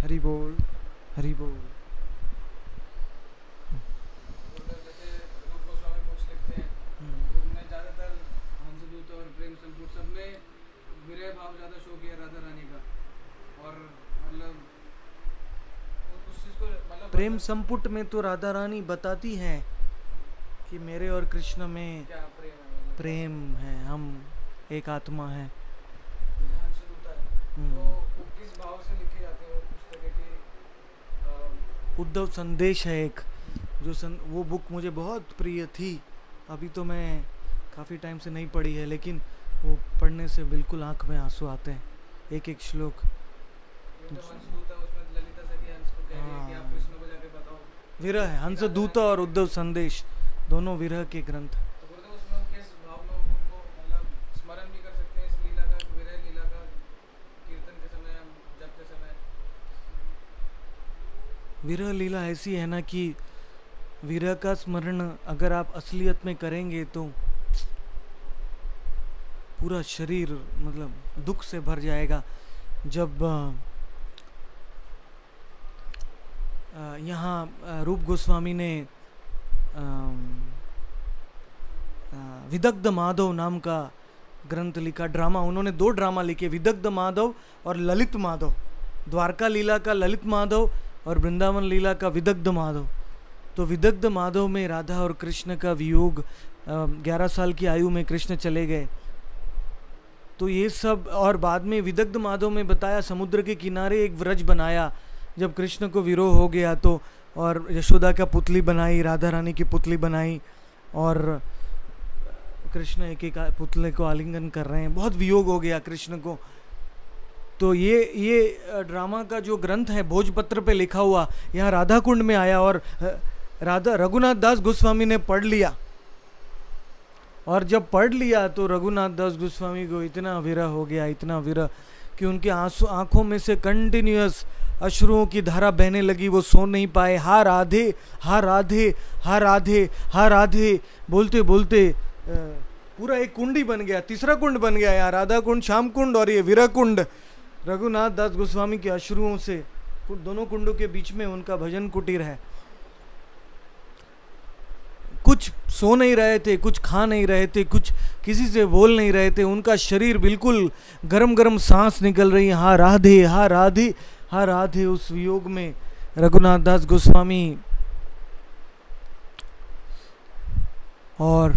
हरि बोल, हरि बोल। जैसे रूप गोस्वामी बुक्स लिखते हैं, उनमें ज़्यादातर हंसदूत और प्रेम संपुट सब में विरह भाव ज़्यादा शो किया राधा रानी का। और मतलब उस चीज़ को मतलब प्रेम संपुट में तो राधा रानी बताती हैं कि मेरे और कृष्ण में क्या प्रेम है, मतलब प्रेम है, हम एक आत्मा है। जैसे हंसदूत है तो वो किस भाव से लिखे जाते हैं वो पुस्तक है कि उद्धव संदेश है एक, जो वो बुक मुझे बहुत प्रिय थी। अभी तो मैं काफ़ी टाइम से नहीं पढ़ी है, लेकिन वो पढ़ने से बिल्कुल आंख में आंसू आते हैं, एक एक श्लोक। जो हंसदूत है उसमें ललिता सखी हंस को कह रही है कि आप कृष्ण को जाके बताओ। विरह है, हंस दूत और उद्धव संदेश दोनों विरह के ग्रंथ। तो गुरुदेव उसमें हम किस भाव में उनको मतलब स्मरण भी कर सकते हैं इस लीला का, विरह लीला का, कीर्तन के समय, जप के समय? विरह लीला ऐसी है ना कि विरह का स्मरण अगर आप असलियत में करेंगे तो पूरा शरीर मतलब दुख से भर जाएगा। जब यहाँ रूप गोस्वामी ने विदग्ध माधव नाम का ग्रंथ लिखा, ड्रामा। उन्होंने 2 ड्रामा लिखे, विदग्ध माधव और ललित माधव। द्वारका लीला का ललित माधव और वृंदावन लीला का विदग्ध माधव। तो विदग्ध माधव में राधा और कृष्ण का वियोग, 11 साल की आयु में कृष्ण चले गए, तो ये सब। और बाद में विदग्ध माधव में बताया समुद्र के किनारे एक व्रज बनाया जब कृष्ण को विरोह हो गया तो, और यशोदा का पुतली बनाई, राधा रानी की पुतली बनाई, और कृष्ण एक एक पुतले को आलिंगन कर रहे हैं, बहुत वियोग हो गया कृष्ण को। तो ये ड्रामा का जो ग्रंथ है भोजपत्र पे लिखा हुआ, यहाँ राधा कुंड में आया और राधा रघुनाथ दास गोस्वामी ने पढ़ लिया। और जब पढ़ लिया तो रघुनाथ दास गोस्वामी को इतना विरह हो गया, इतना विरह कि उनके आंखों में से कंटिन्यूअस अश्रुओं की धारा बहने लगी। वो सो नहीं पाए। हा राधे, हा राधे, हा राधे, हा राधे बोलते बोलते पूरा एक कुंड ही बन गया, तीसरा कुंड बन गया यहाँ, राधा कुंड, श्याम कुंड और ये विरह कुंड। रघुनाथ दास गोस्वामी के अश्रुओं से, दोनों कुंडों के बीच में उनका भजन कुटीर है। कुछ सो नहीं रहे थे, कुछ खा नहीं रहे थे, कुछ किसी से बोल नहीं रहे थे, उनका शरीर बिल्कुल गरम गरम सांस निकल रही है। हा राधे, हा राधे, हा राधे। उस वियोग में रघुनाथ दास गोस्वामी और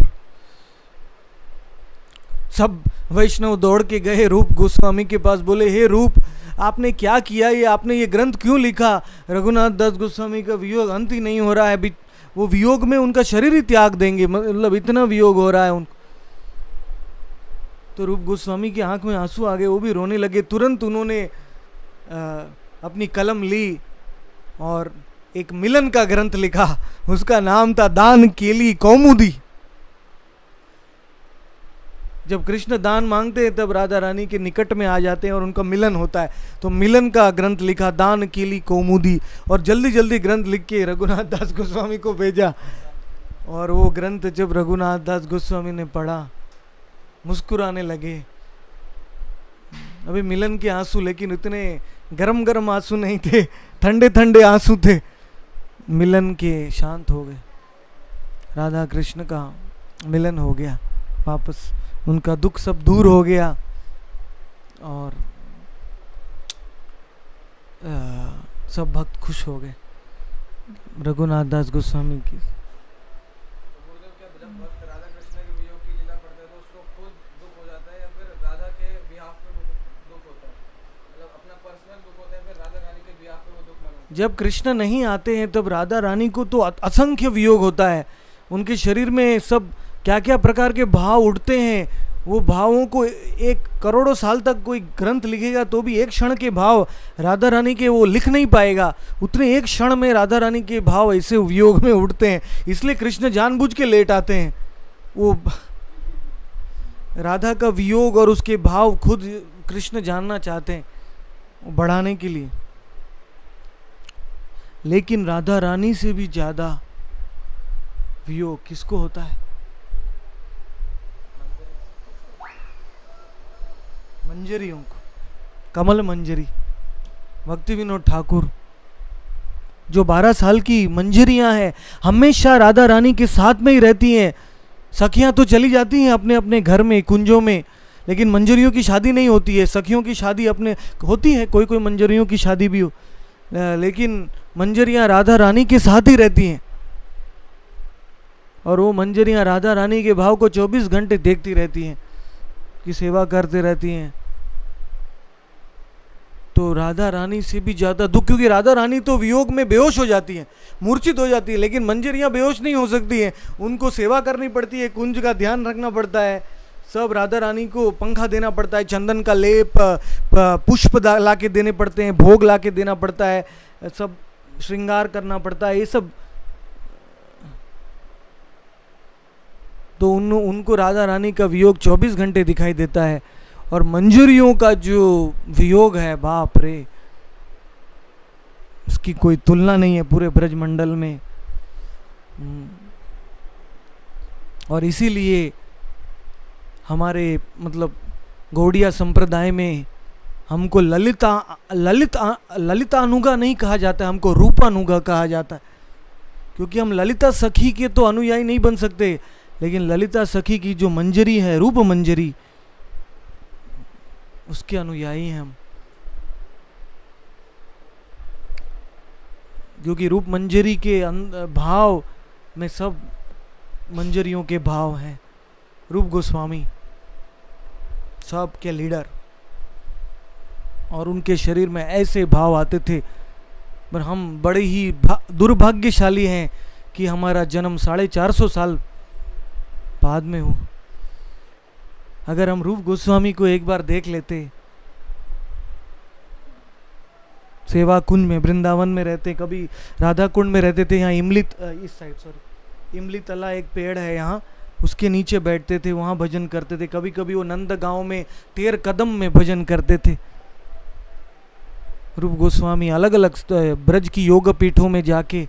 सब वैष्णव दौड़ के गए रूप गोस्वामी के पास, बोले हे रूप आपने क्या किया, ये आपने ये ग्रंथ क्यों लिखा? रघुनाथ दास गोस्वामी का वियोग अंत ही नहीं हो रहा है, वो वियोग में उनका शरीर ही त्याग देंगे, मतलब इतना वियोग हो रहा है उनको। तो रूप गोस्वामी की आंख में आंसू आ गए, वो भी रोने लगे। तुरंत उन्होंने अपनी कलम ली और एक मिलन का ग्रंथ लिखा, उसका नाम था दान केली कौमुदी। जब कृष्ण दान मांगते हैं तब राधा रानी के निकट में आ जाते हैं और उनका मिलन होता है, तो मिलन का ग्रंथ लिखा, दान केली कौमुदी। और जल्दी जल्दी ग्रंथ लिख के रघुनाथ दास गोस्वामी को भेजा। और वो ग्रंथ जब रघुनाथ दास गोस्वामी ने पढ़ा, मुस्कुराने लगे। अभी मिलन के आंसू, लेकिन इतने गरम गरम आंसू नहीं थे, ठंडे ठंडे आंसू थे, मिलन के। शांत हो गए, राधा कृष्ण का मिलन हो गया वापस, उनका दुख सब दूर हो गया और सब भक्त खुश हो गए रघुनाथ दास गोस्वामी की। तो गुरुदेव क्या जब भक्त राधा कृष्ण के वियोग की लीला पढ़ते हैं तो उसको खुद दुख हो जाता है या फिर राधा के बिहाफ पे दुख होता है? मतलब अपना पर्सनल दुख होता है फिर राधा रानी के बिहाफ पे वो दुख मनाते हैं? जब कृष्ण नहीं आते हैं तब राधा रानी को तो असंख्य वियोग होता है। उनके शरीर में सब क्या क्या प्रकार के भाव उठते हैं। वो भावों को 1 करोड़ों साल तक कोई ग्रंथ लिखेगा तो भी एक क्षण के भाव राधा रानी के वो लिख नहीं पाएगा। उतने एक क्षण में राधा रानी के भाव ऐसे वियोग में उठते हैं, इसलिए कृष्ण जानबूझ के लेट आते हैं। वो राधा का वियोग और उसके भाव खुद कृष्ण जानना चाहते हैं, वो बढ़ाने के लिए। लेकिन राधा रानी से भी ज्यादा वियोग किसको होता है? मंजरियों को, कमल मंजरी। भक्ति विनोद ठाकुर, जो 12 साल की मंजरियां हैं, हमेशा राधा रानी के साथ में ही रहती हैं। सखियां तो चली जाती हैं अपने अपने घर में, कुंजों में, लेकिन मंजरियों की शादी नहीं होती है। सखियों की शादी अपने होती है, कोई कोई मंजरियों की शादी भी हो, लेकिन मंजरियां राधा रानी के साथ ही रहती हैं। और वो मंजरियां राधा रानी के भाव को 24 घंटे देखती रहती हैं, की सेवा करते रहती हैं। तो राधा रानी से भी ज्यादा दुख, क्योंकि राधा रानी तो वियोग में बेहोश हो जाती हैं, मूर्छित हो जाती है, लेकिन मंजरियां बेहोश नहीं हो सकती हैं। उनको सेवा करनी पड़ती है, कुंज का ध्यान रखना पड़ता है, सब राधा रानी को पंखा देना पड़ता है, चंदन का लेप, पुष्प ला के देने पड़ते हैं, भोग ला के देना पड़ता है, सब श्रृंगार करना पड़ता है, ये सब। तो उनको राधा रानी का वियोग 24 घंटे दिखाई देता है। और मंजरियों का जो वियोग है, बाप रे, उसकी कोई तुलना नहीं है पूरे ब्रजमंडल में। और इसीलिए हमारे मतलब गौड़िया संप्रदाय में हमको ललितानुगा नहीं कहा जाता है, हमको रूपानुगा कहा जाता है, क्योंकि हम ललिता सखी के तो अनुयायी नहीं बन सकते, लेकिन ललिता सखी की जो मंजरी है, रूप मंजरी, उसके अनुयायी हैं हम। क्योंकि रूप मंजरी के भाव में सब मंजरियों के भाव हैं। रूप गोस्वामी सब के लीडर, और उनके शरीर में ऐसे भाव आते थे। पर हम बड़े ही दुर्भाग्यशाली हैं कि हमारा जन्म 450 साल बाद में हो। अगर हम रूप गोस्वामी को एक बार देख लेते, सेवा कुंज में वृंदावन में रहते, कभी राधा कुंड में रहते थे, यहाँ इस साइड इमली तला एक पेड़ है यहाँ, उसके नीचे बैठते थे, वहाँ भजन करते थे। कभी कभी वो नंद गांव में 13 कदम में भजन करते थे। रूप गोस्वामी अलग अलग ब्रज की योग पीठों में जाके,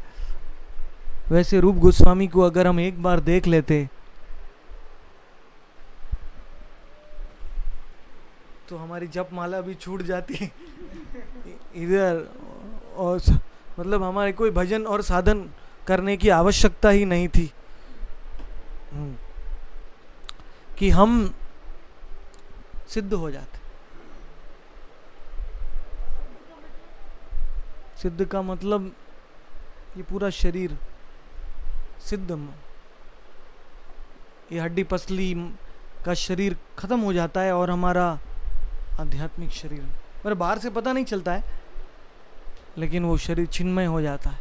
वैसे रूप गोस्वामी को अगर हम एक बार देख लेते तो हमारी जप माला भी छूट जाती इधर, और मतलब हमारे कोई भजन और साधन करने की आवश्यकता ही नहीं थी, कि हम सिद्ध हो जाते। सिद्ध का मतलब ये पूरा शरीर सिद्ध, ये हड्डी पसली का शरीर खत्म हो जाता है और हमारा आध्यात्मिक शरीर, पर बाहर से पता नहीं चलता है, लेकिन वो शरीर चिन्मय हो जाता है।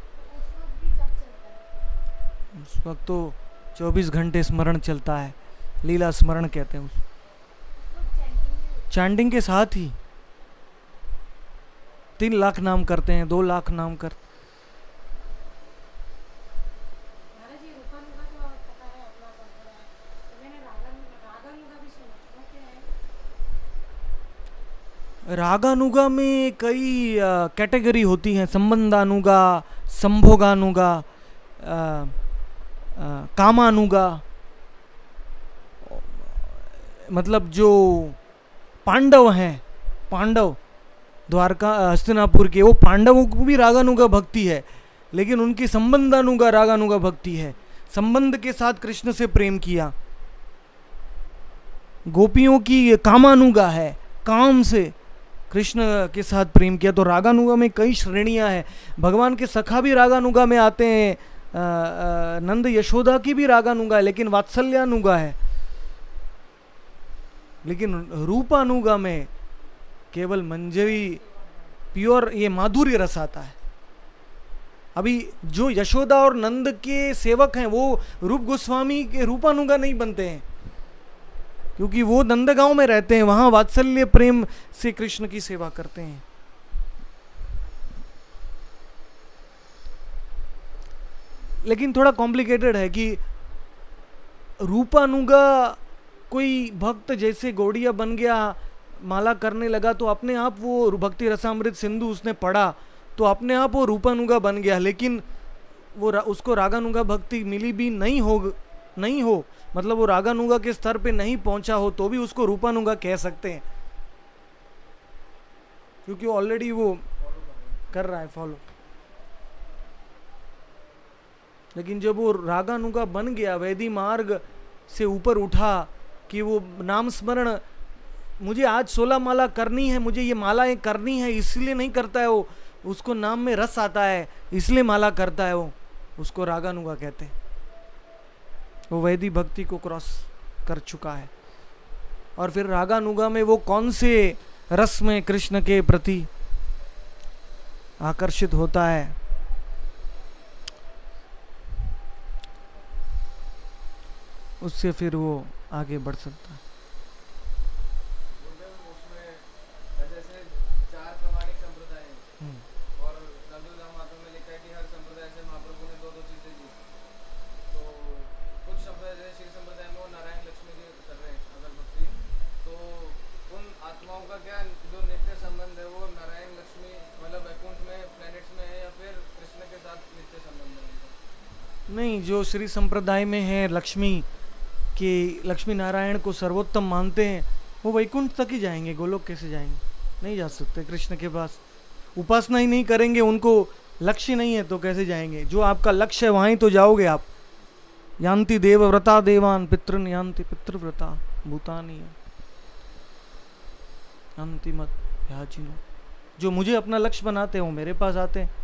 उस वक्त तो 24 घंटे स्मरण चलता है, लीला स्मरण कहते हैं उसको। चैंटिंग के साथ ही 3 लाख नाम करते हैं, 2 लाख नाम करते। रागानुगा में कई कैटेगरी होती हैं, संबंधानुगा, संभोगानुगा, कामानुगा। मतलब जो पांडव हैं, पांडव द्वारका हस्तिनापुर के, वो पांडवों को भी रागानुगा भक्ति है, लेकिन उनकी संबंधानुगा रागानुगा भक्ति है। संबंध के साथ कृष्ण से प्रेम किया। गोपियों की कामानुगा है, काम से कृष्ण के साथ प्रेम किया। तो रागानुगा में कई श्रेणियां हैं। भगवान के सखा भी रागानुगा में आते हैं, नंद यशोदा की भी रागानुगा है, लेकिन वात्सल्यानुगा है। लेकिन रूपानुगा में केवल मंजरी, प्योर ये माधुर्य रस आता है। अभी जो यशोदा और नंद के सेवक हैं वो रूप गोस्वामी के रूपानुगा नहीं बनते हैं, क्योंकि वो नंदगांव में रहते हैं, वहां वात्सल्य प्रेम से कृष्ण की सेवा करते हैं। लेकिन थोड़ा कॉम्प्लिकेटेड है कि रूपानुगा कोई भक्त जैसे गौड़िया बन गया, माला करने लगा, तो अपने आप वो भक्ति रसामृत सिंधु उसने पढ़ा तो अपने आप वो रूपानुगा बन गया। लेकिन वो उसको रागानुगा भक्ति मिली भी नहीं हो, मतलब वो रागानुगा के स्तर पे नहीं पहुंचा हो, तो भी उसको रूपानुगा कह सकते हैं, क्योंकि ऑलरेडी वो कर रहा है फॉलो। लेकिन जब वो रागानुगा बन गया, वैदी मार्ग से ऊपर उठा कि वो नाम स्मरण, मुझे आज 16 माला करनी है, मुझे ये मालाएं करनी है, इसलिए नहीं करता है वो, उसको नाम में रस आता है इसलिए माला करता है वो, उसको रागानुगा कहते हैं। वो वैदी भक्ति को क्रॉस कर चुका है। और फिर रागानुगा में वो कौन से रस में कृष्ण के प्रति आकर्षित होता है, उससे फिर वो आगे बढ़ सकता है। उसमें जैसे 4 प्रामाणिक संप्रदाय हैं और रघुदास माता में लिखा है कि हर संप्रदाय से महाप्रभु ने 2-2 चीजें दी। तो कुछ संप्रदाय जैसे श्री संप्रदाय में वो नारायण लक्ष्मी जी कर रहे हैं अगर भक्ति, तो उन आत्माओं का क्या जो नित्य संबंध है वो नारायण लक्ष्मी मतलब वैकुंठ में प्लैनेट्स में है या फिर कृष्ण के साथ नित्य संबंध है उनका? नहीं, जो श्री संप्रदाय में है लक्ष्मी कि लक्ष्मी नारायण को सर्वोत्तम मानते हैं, वो वैकुंठ तक ही जाएंगे, गोलोक कैसे जाएंगे? नहीं जा सकते कृष्ण के पास। उपासना ही नहीं करेंगे, उनको लक्ष्य नहीं है तो कैसे जाएंगे? जो आपका लक्ष्य है वहीं तो जाओगे आप। यान्ति देवव्रता देवान पितृन यान्ति पितृव्रता भूतानी यान्ति मत याचिनो। जो मुझे अपना लक्ष्य बनाते हैं वो मेरे पास आते हैं।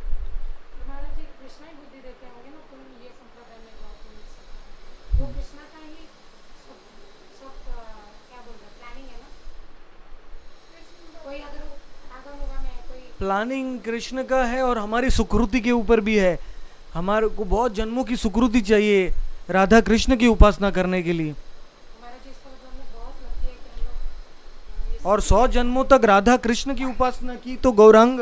प्लानिंग कृष्ण का है और हमारी सुकृति के ऊपर भी है। हमारे को बहुत जन्मों की सुकृति चाहिए राधा कृष्ण की उपासना करने के लिए, और 100 जन्मों तक राधा कृष्ण की उपासना की तो गौरांग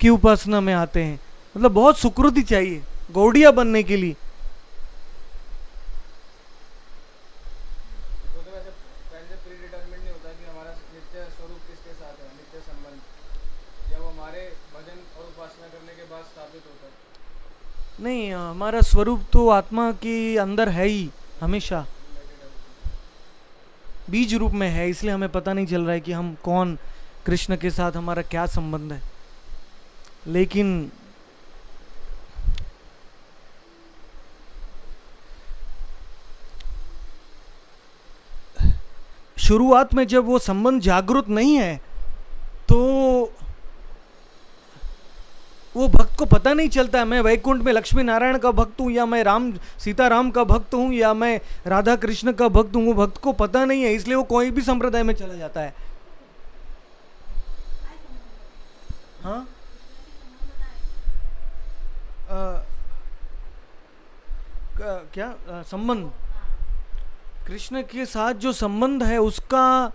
की उपासना में आते हैं। मतलब बहुत सुकृति चाहिए गौड़िया बनने के लिए। नहीं, हमारा स्वरूप तो आत्मा के अंदर है ही हमेशा, बीज रूप में है, इसलिए हमें पता नहीं चल रहा है कि हम कौन, कृष्ण के साथ हमारा क्या संबंध है। लेकिन शुरुआत में जब वो संबंध जागृत नहीं है तो वो भक्त को पता नहीं चलता मैं वैकुंठ में लक्ष्मी नारायण का भक्त हूँ या मैं राम सीताराम का भक्त हूँ या मैं राधा कृष्ण का भक्त हूँ। वो भक्त को पता नहीं है, इसलिए वो कोई भी संप्रदाय में चला जाता है। हाँ, क्या संबंध? कृष्ण के साथ जो संबंध है उसका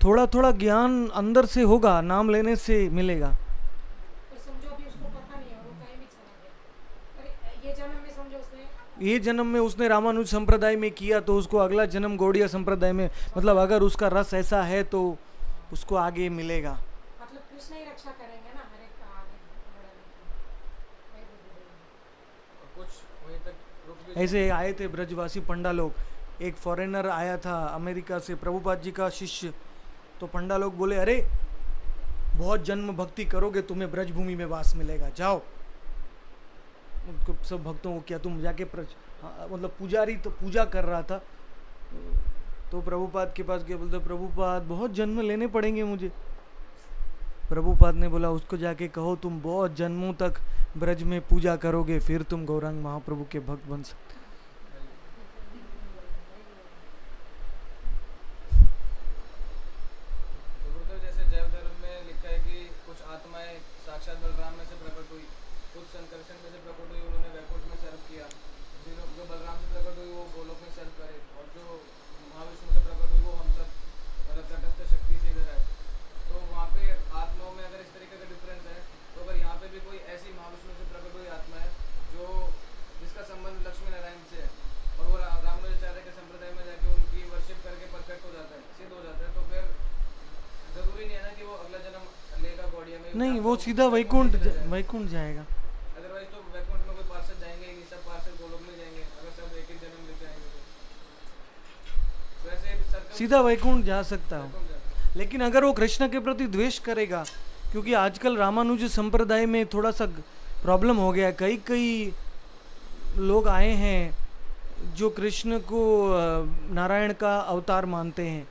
थोड़ा थोड़ा ज्ञान अंदर से होगा, नाम लेने से मिलेगा। ये जन्म में उसने रामानुज संप्रदाय में किया तो उसको अगला जन्म गौड़िया संप्रदाय में, मतलब अगर उसका रस ऐसा है तो उसको आगे मिलेगा। मतलब कृष्ण ही रक्षा करेंगे ना हर एक का आगे। कुछ वहीं तक ऐसे आए थे ब्रजवासी पंडा लोग। एक फॉरेनर आया था अमेरिका से, प्रभुपाद जी का शिष्य। तो पंडा लोग बोले, अरे बहुत जन्म भक्ति करोगे तुम्हें ब्रजभूमि में वास मिलेगा, जाओ। उनको सब भक्तों को, क्या तुम जाके मतलब पुजारी तो पूजा कर रहा था तो प्रभुपाद के पास गया, बोलते प्रभुपाद बहुत जन्म लेने पड़ेंगे मुझे। प्रभुपाद ने बोला उसको जाके कहो तुम बहुत जन्मों तक ब्रज में पूजा करोगे फिर तुम गौरांग महाप्रभु के भक्त बन सकते। जैसे जैव धर्म में लिखा है कि कुछ आत्माएं साक्षात बलराम में से प्रकट हुई, कुछ संकर्षण में से प्रकट हुई, उन्होंने वैकुंठ में सर्व किया। जो बलराम से प्रकट हुई वो गोलोक में सर्व करे, और जो महाविष्णु से प्रकट हुई वो हम सब मतलब तटस्थ शक्ति से इधर आए। तो वहाँ पे आत्माओं में अगर इस तरीके का डिफरेंस है तो अगर यहाँ पे भी कोई ऐसी महाविष्णु से प्रकट हुई आत्मा है जो जिसका संबंध लक्ष्मी नारायण से है और वो रामानुजाचार्य के संप्रदाय में जाके उनकी वर्शिप करके परफेक्ट हो जाता है, सिद्ध हो जाता है, तो फिर जरूरी नहीं है ना कि वो अगला जन्म लेगा गौड़िया में। नहीं, वो सीधा वैकुंठ जाएगा। अदरवाइज तो वैकुंठ में कोई पार्षद जाएंगे ही नहीं, सब पार्षद गोलोक में जाएंगे अगर सब एक एक जन्म लेके आएंगे तो वैसे सीधा वैकुंठ जा सकता है। लेकिन अगर वो कृष्ण के प्रति द्वेष करेगा क्योंकि आजकल रामानुज संप्रदाय में थोड़ा सा प्रॉब्लम हो गया है। कई कई लोग आए हैं जो कृष्ण को नारायण का अवतार मानते हैं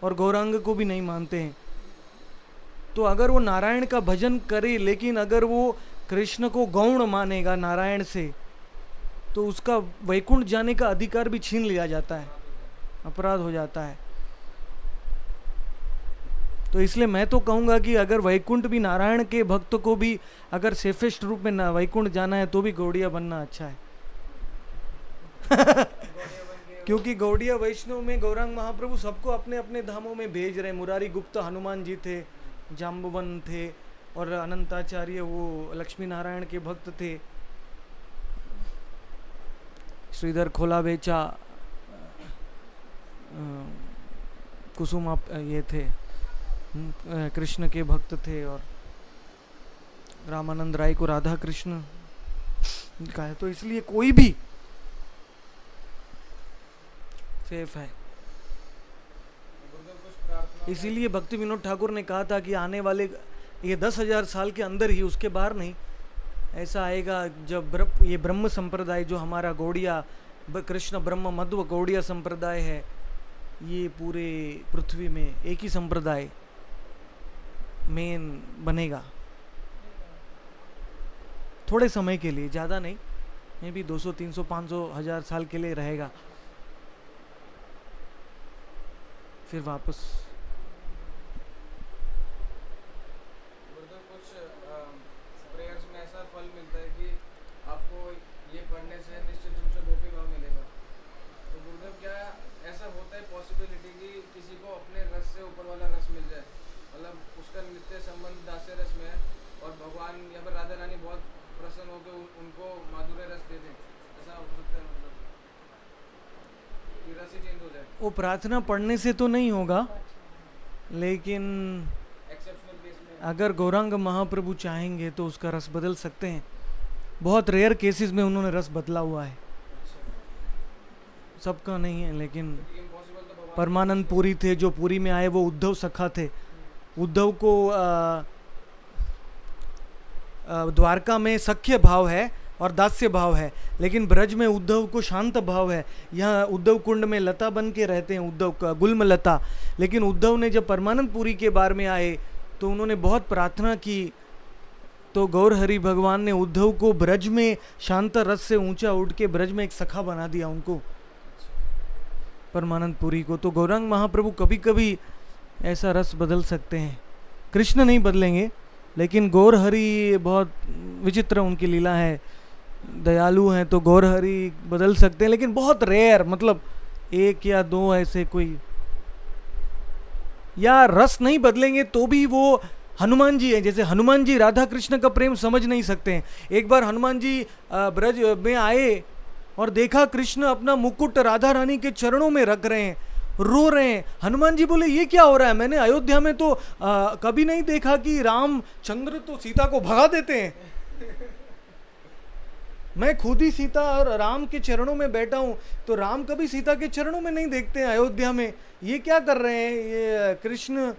और गौरांग को भी नहीं मानते हैं। तो अगर वो नारायण का भजन करे लेकिन अगर वो कृष्ण को गौण मानेगा नारायण से, तो उसका वैकुंठ जाने का अधिकार भी छीन लिया जाता है, अपराध हो जाता है। तो इसलिए मैं तो कहूँगा कि अगर वैकुंठ भी नारायण के भक्त को भी अगर सेफेस्ट रूप में वैकुंठ जाना है तो भी गौड़िया बनना अच्छा है। क्योंकि गौड़िया वैष्णव में गौरांग महाप्रभु सबको अपने अपने धामों में भेज रहे। मुरारी गुप्त हनुमान जी थे, जाम्बवन थे, और अनंताचार्य वो लक्ष्मी नारायण के भक्त थे। श्रीधर खोलावेचा कुसुम ये थे, कृष्ण के भक्त थे, और रामानंद राय को राधा कृष्ण का है। तो इसलिए कोई भी सेफ है। इसीलिए भक्ति विनोद ठाकुर ने कहा था कि आने वाले ये 10,000 साल के अंदर ही, उसके बाहर नहीं, ऐसा आएगा जब ये ब्रह्म संप्रदाय जो हमारा गौड़िया कृष्ण ब्रह्म मध्व गौड़िया संप्रदाय है, ये पूरे पृथ्वी में एक ही संप्रदाय मेन बनेगा। थोड़े समय के लिए, ज़्यादा नहीं, मे भी 200, 300, 500, 1000 साल के लिए रहेगा, फिर वापस। कुछ प्रेयर्स में ऐसा फल मिलता है कि आपको ये पढ़ने से निश्चित रूप से गोपी भाव मिलेगा। तो गुरुदेव क्या ऐसा होता है पॉसिबिलिटी कि किसी को अपने रस से ऊपर वाला रस मिल जाए, मतलब उसका नित्य संबंध दास्य रस में है और भगवान या फिर राधा रानी बहुत प्रसन्न होकर उनको माधुर्य रस दे दें, ऐसा हो सकता है? मतलब रस ही चेंज हो जाए। वो प्रार्थना पढ़ने से तो नहीं होगा, लेकिन एक्सेप्शनल केस में अगर गौरांग महाप्रभु चाहेंगे तो उसका रस बदल सकते हैं। बहुत रेयर केसेस में उन्होंने रस बदला हुआ है, सबका नहीं है। लेकिन इम्पॉसिबल तो भगवान परमानंद पुरी थे, जो पुरी में आए वो उद्धव सखा थे। उद्धव को द्वारका में सख्य भाव है और दास्य भाव है, लेकिन ब्रज में उद्धव को शांत भाव है। यहाँ उद्धव कुंड में लता बन के रहते हैं, उद्धव का गुल्म लता। लेकिन उद्धव ने जब परमानंद पुरी के बार में आए तो उन्होंने बहुत प्रार्थना की, तो गौर हरि भगवान ने उद्धव को ब्रज में शांत रस से ऊंचा उठ के ब्रज में एक सखा बना दिया उनको, परमानंद पुरी को। तो गौरांग महाप्रभु कभी कभी ऐसा रस बदल सकते हैं, कृष्ण नहीं बदलेंगे, लेकिन गौर हरि बहुत विचित्र उनकी लीला है, दयालु हैं, तो गौर हरि बदल सकते हैं, लेकिन बहुत रेयर, मतलब 1 या 2 ऐसे कोई, या रस नहीं बदलेंगे तो भी वो हनुमान जी है। जैसे हनुमान जी राधा कृष्ण का प्रेम समझ नहीं सकते हैं। एक बार हनुमान जी ब्रज में आए और देखा कृष्ण अपना मुकुट राधा रानी के चरणों में रख रहे हैं, रो रहे हैं। हनुमान जी बोले ये क्या हो रहा है, मैंने अयोध्या में तो कभी नहीं देखा कि रामचंद्र तो सीता को भगा देते हैं, मैं खुद ही सीता और राम के चरणों में बैठा हूं, तो राम कभी सीता के चरणों में नहीं देखते हैं अयोध्या में, ये क्या कर रहे हैं, ये कृष्ण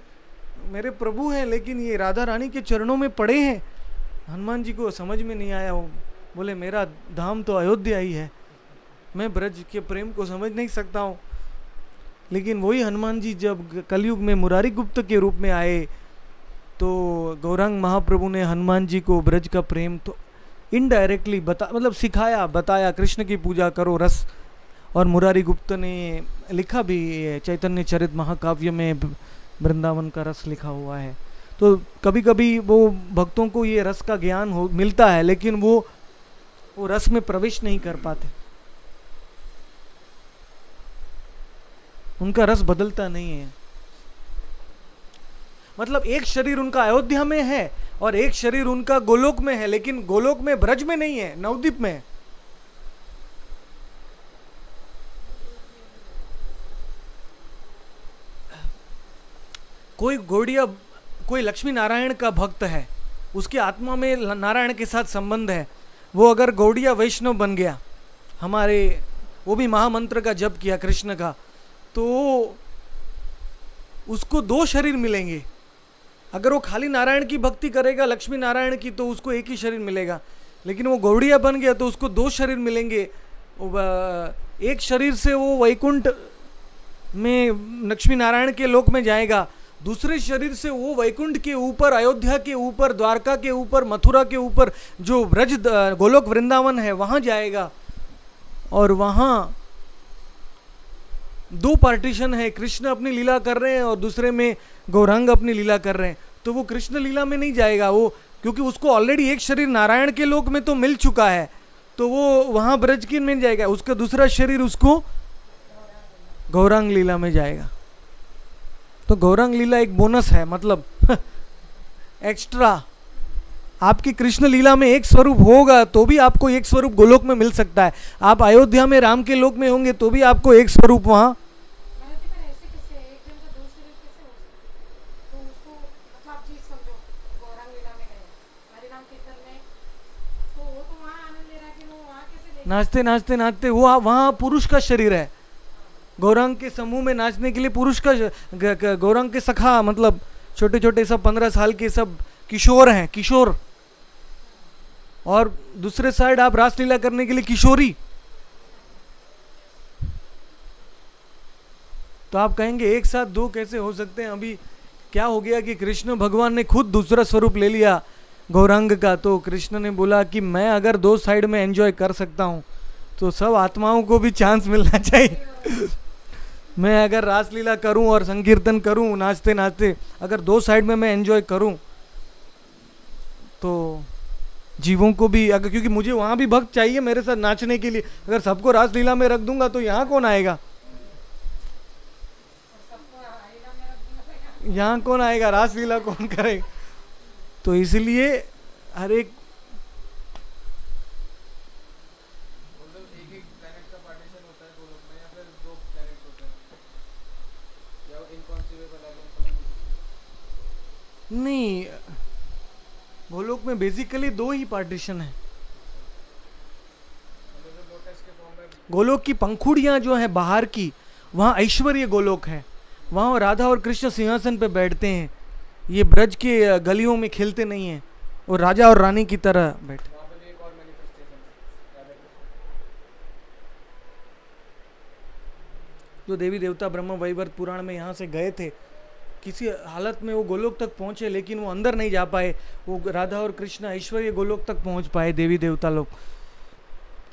मेरे प्रभु हैं लेकिन ये राधा रानी के चरणों में पड़े हैं। हनुमान जी को समझ में नहीं आया, वो बोले मेरा धाम तो अयोध्या ही है, मैं ब्रज के प्रेम को समझ नहीं सकता हूँ। लेकिन वही हनुमान जी जब कलयुग में मुरारी गुप्त के रूप में आए तो गौरांग महाप्रभु ने हनुमान जी को ब्रज का प्रेम तो इनडायरेक्टली मतलब सिखाया, बताया, कृष्ण की पूजा करो रस। और मुरारी गुप्त ने लिखा भी, चैतन्य चरित महाकाव्य में वृंदावन का रस लिखा हुआ है। तो कभी कभी वो भक्तों को ये रस का ज्ञान मिलता है, लेकिन वो रस में प्रवेश नहीं कर पाते, उनका रस बदलता नहीं है। मतलब एक शरीर उनका अयोध्या में है और एक शरीर उनका गोलोक में है, लेकिन गोलोक में ब्रज में नहीं है, नवद्वीप में है। कोई गौड़िया, कोई लक्ष्मी नारायण का भक्त है, उसकी आत्मा में नारायण के साथ संबंध है, वो अगर गौड़िया वैष्णव बन गया, हमारे वो भी महामंत्र का जप किया कृष्ण का, तो उसको 2 शरीर मिलेंगे। अगर वो खाली नारायण की भक्ति करेगा, लक्ष्मी नारायण की, तो उसको एक ही शरीर मिलेगा। लेकिन वो गौड़िया बन गया तो उसको दो शरीर मिलेंगे। एक शरीर से वो वैकुंठ में लक्ष्मी नारायण के लोक में जाएगा, दूसरे शरीर से वो वैकुंठ के ऊपर, अयोध्या के ऊपर, द्वारका के ऊपर, मथुरा के ऊपर जो ब्रज गोलोक वृंदावन है वहाँ जाएगा। और वहाँ दो पार्टीशन है, कृष्ण अपनी लीला कर रहे हैं और दूसरे में गौरांग अपनी लीला कर रहे हैं। तो वो कृष्ण लीला में नहीं जाएगा वो, क्योंकि उसको ऑलरेडी एक शरीर नारायण के लोक में तो मिल चुका है, तो वो वहाँ ब्रज की में जाएगा। उसका दूसरा शरीर उसको गौरांग लीला में जाएगा। तो गौरांग लीला एक बोनस है, मतलब एक्स्ट्रा। आपकी कृष्ण लीला में एक स्वरूप होगा तो भी आपको एक स्वरूप गोलोक में मिल सकता है। आप अयोध्या में राम के लोक में होंगे तो भी आपको एक स्वरूप वहाँ। महाराज जी, पर ऐसे कैसे एक जन का दो शरीर कैसे हो सकता है? तो उसको मतलब आप चीज समझो, गौरांग लीला में गए, हरिनाम कीर्तन में, तो वो तो वहाँ आनंद ले रहा है कि वो वहाँ कैसे ले? नाचते नाचते नाचते वो वहाँ पुरुष का शरीर है। गौरांग के समूह में नाचने के लिए पुरुष का, गौरांग के सखा, मतलब छोटे छोटे सब 15 साल के सब किशोर हैं, किशोर। और दूसरे साइड आप रासलीला करने के लिए किशोरी। तो आप कहेंगे एक साथ दो कैसे हो सकते हैं? अभी क्या हो गया कि कृष्ण भगवान ने खुद दूसरा स्वरूप ले लिया गौरांग का। तो कृष्ण ने बोला कि मैं अगर दो साइड में एंजॉय कर सकता हूं तो सब आत्माओं को भी चांस मिलना चाहिए। मैं अगर रासलीला करूं और संकीर्तन करूं नाचते नाचते, अगर दो साइड में मैं एंजॉय करूं तो जीवों को भी, अगर, क्योंकि मुझे वहां भी भक्त चाहिए मेरे साथ नाचने के लिए। अगर सबको रासलीला में रख दूंगा तो यहाँ कौन आएगा? यहाँ कौन आएगा? रासलीला कौन करेगा? तो इसलिए हर एक एक प्लैनेट का पार्टीशन होता है गोलोक में, या फिर दो प्लैनेट्स होते हैं, या इनकॉन्सीवेबल है? नहीं, गोलोक में बेसिकली दो ही पार्टीशन है। गोलोक की पंखुड़ियां जो है बाहर की, वहाँ ऐश्वर्य गोलोक है। वहाँ राधा और कृष्ण सिंहासन पे बैठते हैं, ये ब्रज के गलियों में खेलते नहीं हैं, और राजा और रानी की तरह बैठे। जो देवी देवता ब्रह्म वैवर्त पुराण में यहाँ से गए थे, किसी हालत में वो गोलोक तक पहुंचे, लेकिन वो अंदर नहीं जा पाए। वो राधा और कृष्ण ऐश्वर्य गोलोक तक पहुंच पाए, देवी देवता लोग।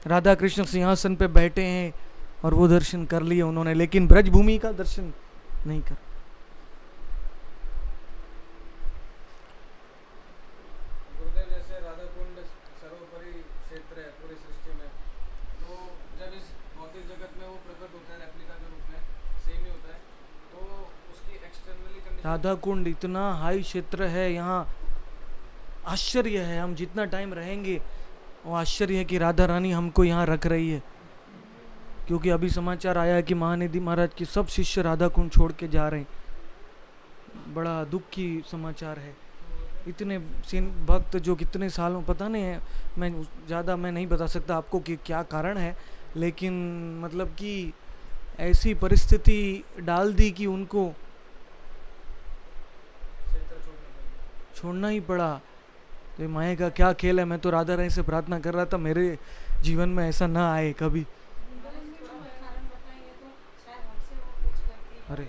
राधा कृष्ण सिंहासन पे बैठे हैं और वो दर्शन कर लिए उन्होंने, लेकिन ब्रजभूमि का दर्शन नहीं कर। गुरुदेव, जैसे राधा कुंड सर्वोपरि क्षेत्र है पूरी सृष्टि में, तो जब इस भौतिक जगत में वो प्रकट होता है रेप्लिका के रूप में, सेम ही होता है, तो उसकी एक्सटर्नली कंडीशन। राधा कुंड इतना हाई क्षेत्र है, यहाँ आश्चर्य है। हम जितना टाइम रहेंगे वो आश्चर्य है कि राधा रानी हमको यहाँ रख रही है। क्योंकि अभी समाचार आया कि महानिधि महाराज के सब शिष्य राधा कुंड छोड़ के जा रहे हैं। बड़ा दुख की समाचार है। इतने भक्त जो कितने सालों, पता नहीं है, मैं ज़्यादा मैं नहीं बता सकता आपको कि क्या कारण है, लेकिन मतलब कि ऐसी परिस्थिति डाल दी कि उनको छोड़ना ही पड़ा। तो माया का क्या खेल है। मैं तो राधा रानी से प्रार्थना कर रहा था मेरे जीवन में ऐसा ना आए कभी। कारण बताएंगे तो शायद हमसे वो कुछ करती है। अरे